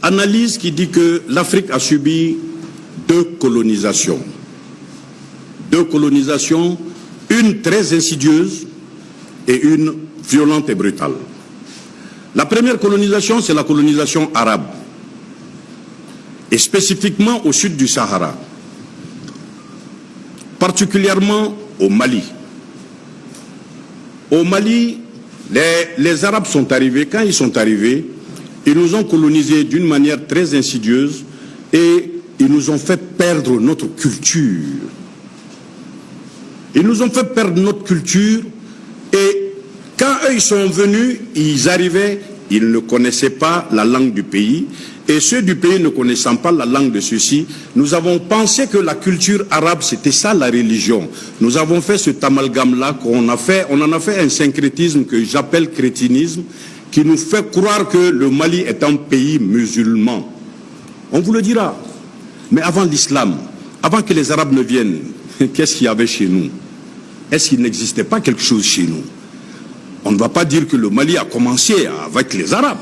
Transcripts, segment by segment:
analyse qui dit que l'Afrique a subi deux colonisations. Deux colonisations, une très insidieuse et une violente et brutale. La première colonisation, c'est la colonisation arabe, et spécifiquement au sud du Sahara, particulièrement au Mali. Au Mali, les Arabes sont arrivés. Quand ils sont arrivés, ils nous ont colonisés d'une manière très insidieuse et ils nous ont fait perdre notre culture. Ils nous ont fait perdre notre culture et quand eux ils sont venus, ils arrivaient, ils ne connaissaient pas la langue du pays et ceux du pays ne connaissant pas la langue de ceux-ci, nous avons pensé que la culture arabe c'était ça la religion. Nous avons fait cet amalgame-là on en a fait un syncrétisme que j'appelle crétinisme qui nous fait croire que le Mali est un pays musulman. On vous le dira. Mais avant l'islam, avant que les Arabes ne viennent, qu'est-ce qu'il y avait chez nous? Est-ce qu'il n'existait pas quelque chose chez nous? On ne va pas dire que le Mali a commencé avec les Arabes.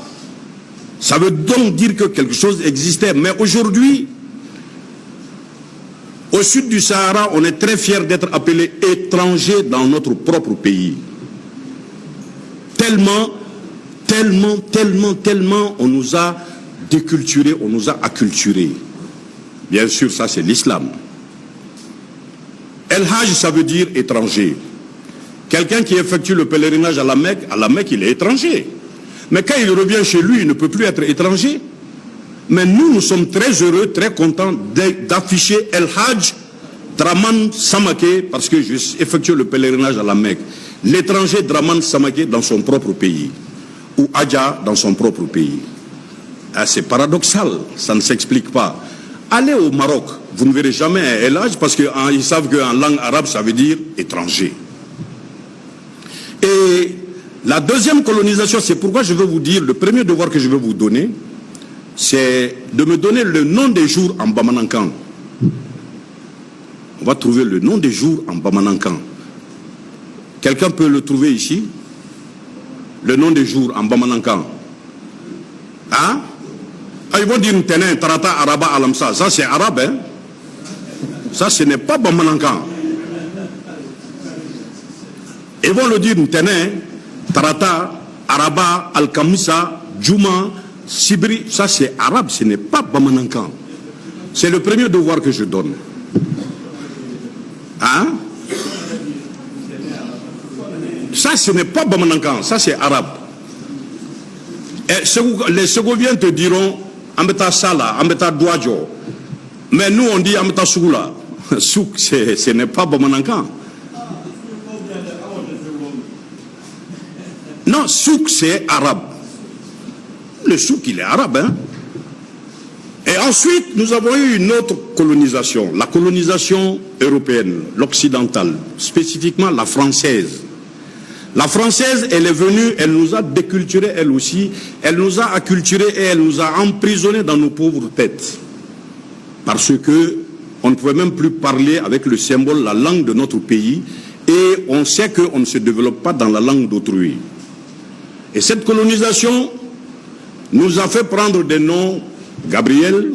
Ça veut donc dire que quelque chose existait. Mais aujourd'hui, au sud du Sahara, on est très fiers d'être appelés étrangers dans notre propre pays. Tellement on nous a déculturés, on nous a acculturés. Bien sûr, ça c'est l'islam. El Hajj, ça veut dire étranger. Quelqu'un qui effectue le pèlerinage à la Mecque, il est étranger. Mais quand il revient chez lui, il ne peut plus être étranger. Mais nous sommes très heureux, très contents d'afficher El Hajj Draman Samake, parce que je effectue le pèlerinage à la Mecque. L'étranger Draman Samake dans son propre pays, ou Adja dans son propre pays. Ah, c'est paradoxal, ça ne s'explique pas. Allez au Maroc, vous ne verrez jamais un El Hajj parce qu'ils savent qu'en langue arabe, ça veut dire étranger. Et la deuxième colonisation, c'est pourquoi je veux vous dire, le premier devoir que je veux vous donner, c'est de me donner le nom des jours en Bamanankan. On va trouver le nom des jours en Bamanankan. Quelqu'un peut le trouver ici? Le nom des jours en Bamanankan. Hein? Ah, ils vont dire Ntenen, Tarata, Araba, Alamsa. Ça c'est arabe, hein? Ça ce n'est pas Bamanankan. Ils vont le dire Ntenen, Tarata, Araba, Al-Kamisa, Djouma, Sibri. Ça c'est arabe, ce n'est pas Bamanankan. C'est le premier devoir que je donne. Hein? Ça ce n'est pas Bamanankan, ça c'est arabe. Et les Ségoviens te diront Ambeta Sala, Ambeta Douadjo. Mais nous on dit Ambeta Soula. Souk, ce n'est pas Bamanankan. Non, souk c'est arabe. Le souk il est arabe, hein. Et ensuite nous avons eu une autre colonisation, la colonisation européenne, l'occidentale, spécifiquement la française. La française, elle est venue, elle nous a déculturés elle aussi, elle nous a acculturés et elle nous a emprisonnés dans nos pauvres têtes. Parce que on ne pouvait même plus parler avec le symbole, la langue de notre pays, et on sait qu'on ne se développe pas dans la langue d'autrui. Et cette colonisation nous a fait prendre des noms Gabriel,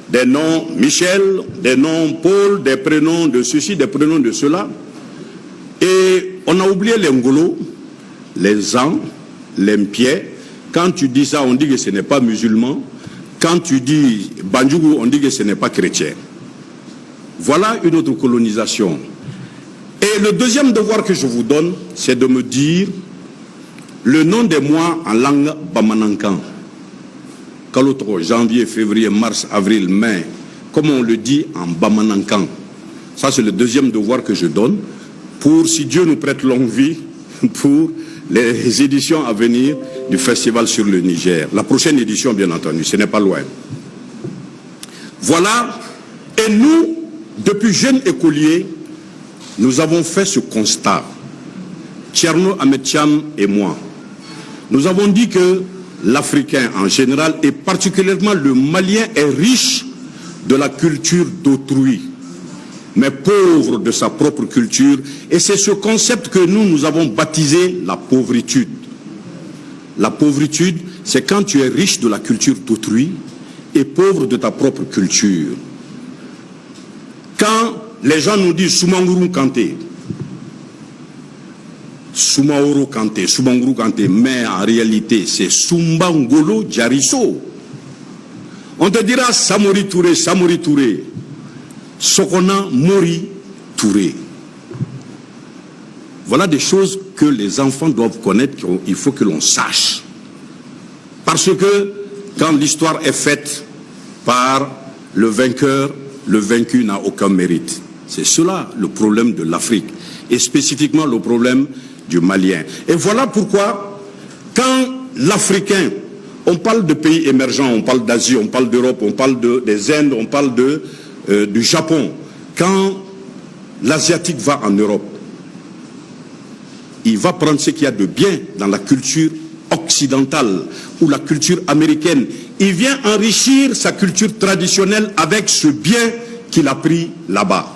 des noms Michel, des noms Paul, des prénoms de ceci, des prénoms de cela. Et on a oublié les Ngolo, les Zan, les Mpié. Quand tu dis ça, on dit que ce n'est pas musulman. Quand tu dis Bandjougou, on dit que ce n'est pas chrétien. Voilà une autre colonisation. Et le deuxième devoir que je vous donne, c'est de me dire le nom des mois en langue bamanankan. Kalotro, janvier, février, mars, avril, mai, comme on le dit en bamanankan. Ça, c'est le deuxième devoir que je donne pour, si Dieu nous prête longue vie, pour les éditions à venir du Festival sur le Niger. La prochaine édition, bien entendu, ce n'est pas loin. Voilà. Et nous, depuis jeunes écoliers, nous avons fait ce constat. Tcherno Ametcham et moi. Nous avons dit que l'Africain en général, et particulièrement le Malien, est riche de la culture d'autrui, mais pauvre de sa propre culture. Et c'est ce concept que nous avons baptisé la pauvritude. La pauvritude, c'est quand tu es riche de la culture d'autrui et pauvre de ta propre culture. Quand les gens nous disent Soumanguru Kanté, Soumaoro Kanté, Soumanguru Kanté, mais en réalité c'est Soumbangolo Diarisso. On te dira Samori Touré, Sokona Mori Touré. Voilà des choses que les enfants doivent connaître, qu'il faut que l'on sache. Parce que quand l'histoire est faite par le vainqueur, le vaincu n'a aucun mérite. C'est cela le problème de l'Afrique, et spécifiquement le problème du Malien. Et voilà pourquoi, quand l'Africain, on parle de pays émergents, on parle d'Asie, on parle d'Europe, on parle des Indes, on parle du Japon, quand l'Asiatique va en Europe, il va prendre ce qu'il y a de bien dans la culture occidentale ou la culture américaine. Il vient enrichir sa culture traditionnelle avec ce bien qu'il a pris là-bas.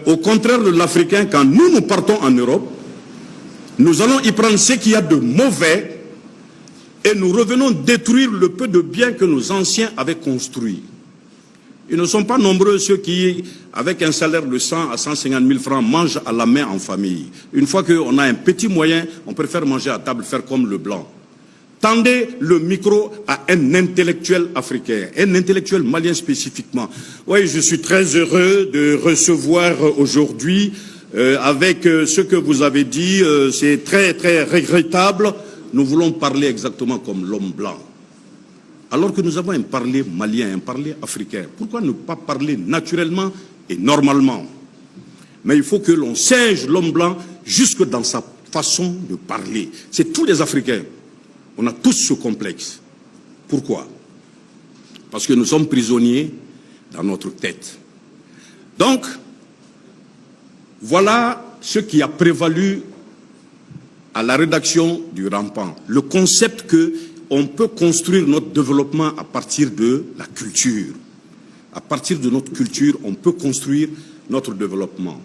Au contraire de l'Africain, quand nous partons en Europe, nous allons y prendre ce qu'il y a de mauvais et nous revenons détruire le peu de bien que nos anciens avaient construit. Ils ne sont pas nombreux ceux qui, avec un salaire de 100 à 150 000 francs, mangent à la main en famille. Une fois qu'on a un petit moyen, on préfère manger à table, faire comme le blanc. Tendez le micro à un intellectuel africain, un intellectuel malien spécifiquement. Oui, je suis très heureux de recevoir aujourd'hui, avec ce que vous avez dit, c'est très très regrettable. Nous voulons parler exactement comme l'homme blanc. Alors que nous avons un parler malien, un parler africain. Pourquoi ne pas parler naturellement et normalement? Mais il faut que l'on singe l'homme blanc jusque dans sa façon de parler. C'est tous les Africains. On a tous ce complexe. Pourquoi? Parce que nous sommes prisonniers dans notre tête. Donc, voilà ce qui a prévalu à la rédaction du Rampant. Le concept que on peut construire notre développement à partir de la culture. À partir de notre culture, on peut construire notre développement.